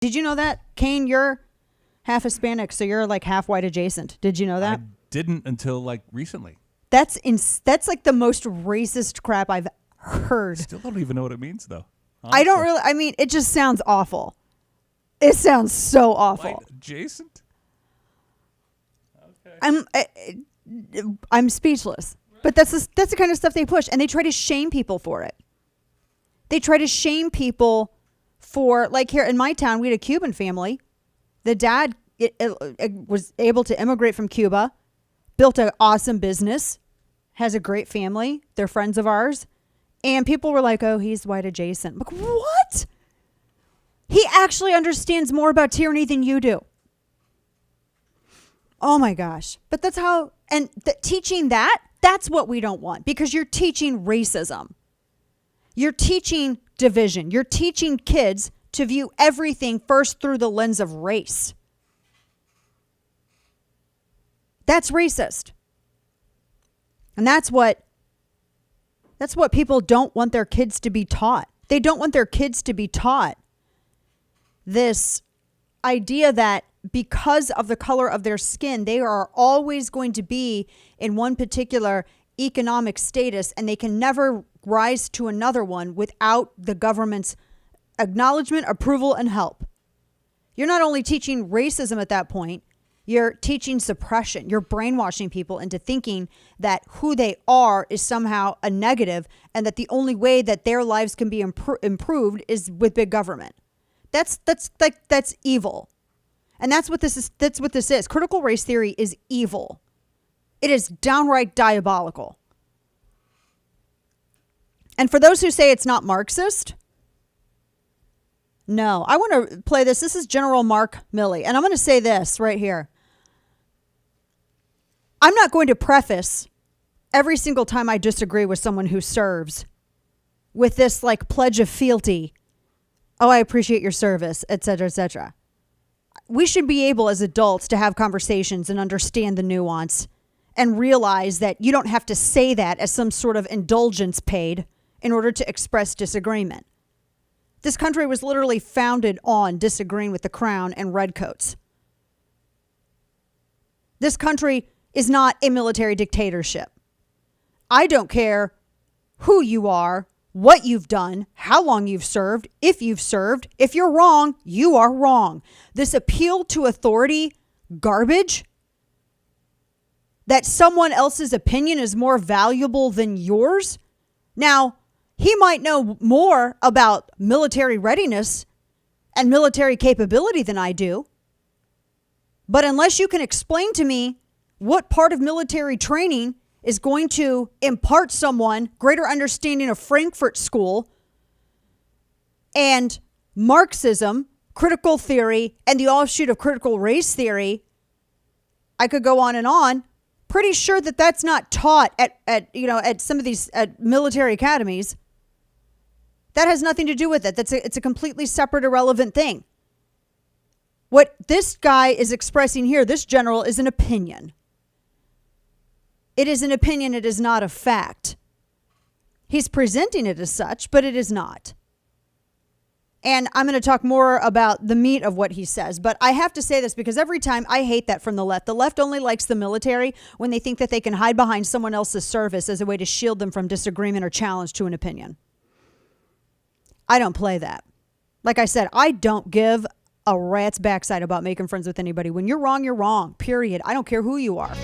Did you know that? Kane, you're half Hispanic, so you're like half white adjacent. Did you know that? I didn't until like recently. That's like the most racist crap I've heard. Still don't even know what it means, though. I don't really. I mean, it just sounds awful. It sounds so awful. White adjacent? Okay. I'm speechless. But that's the kind of stuff they push, and they try to shame people for it. They try to shame people for, like here in my town, we had a Cuban family. The dad was able to immigrate from Cuba, built an awesome business, has a great family. They're friends of ours. And people were like, oh, he's white adjacent. Like, what? He actually understands more about tyranny than you do. Oh my gosh. But that's how, and teaching that's what we don't want, because you're teaching racism. You're teaching division. You're teaching kids to view everything first through the lens of race. That's racist. And that's what people don't want their kids to be taught. They don't want their kids to be taught this idea that because of the color of their skin, they are always going to be in one particular economic status, and they can never rise to another one without the government's acknowledgement, approval, and help. You're not only teaching racism at that point, you're teaching suppression. You're brainwashing people into thinking that who they are is somehow a negative, and that the only way that their lives can be improved is with big government. That's evil. And that's what this is. Critical race theory is evil. It is downright diabolical. And for those who say it's not Marxist, no. I want to play this. This is General Mark Milley. And I'm going to say this right here. I'm not going to preface every single time I disagree with someone who serves with this like pledge of fealty. Oh, I appreciate your service, et cetera, et cetera. We should be able as adults to have conversations and understand the nuance and realize that you don't have to say that as some sort of indulgence paid in order to express disagreement. This country was literally founded on disagreeing with the crown and redcoats. This country is not a military dictatorship. I don't care who you are, what you've done, how long you've served. If you're wrong, you are wrong. This appeal to authority garbage, that someone else's opinion is more valuable than yours. Now, he might know more about military readiness and military capability than I do. But unless you can explain to me what part of military training is going to impart someone greater understanding of Frankfurt School and Marxism, critical theory, and the offshoot of critical race theory, I could go on and on. Pretty sure that that's not taught at some of these military academies. That has nothing to do with it. It's a completely separate, irrelevant thing. What this guy is expressing here, this general, is an opinion. It is an opinion. It is not a fact. He's presenting it as such, but it is not. And I'm going to talk more about the meat of what he says. But I have to say this because every time I hate that from the left. The left only likes the military when they think that they can hide behind someone else's service as a way to shield them from disagreement or challenge to an opinion. I don't play that. Like I said, I don't give a rat's backside about making friends with anybody. When you're wrong, period. I don't care who you are.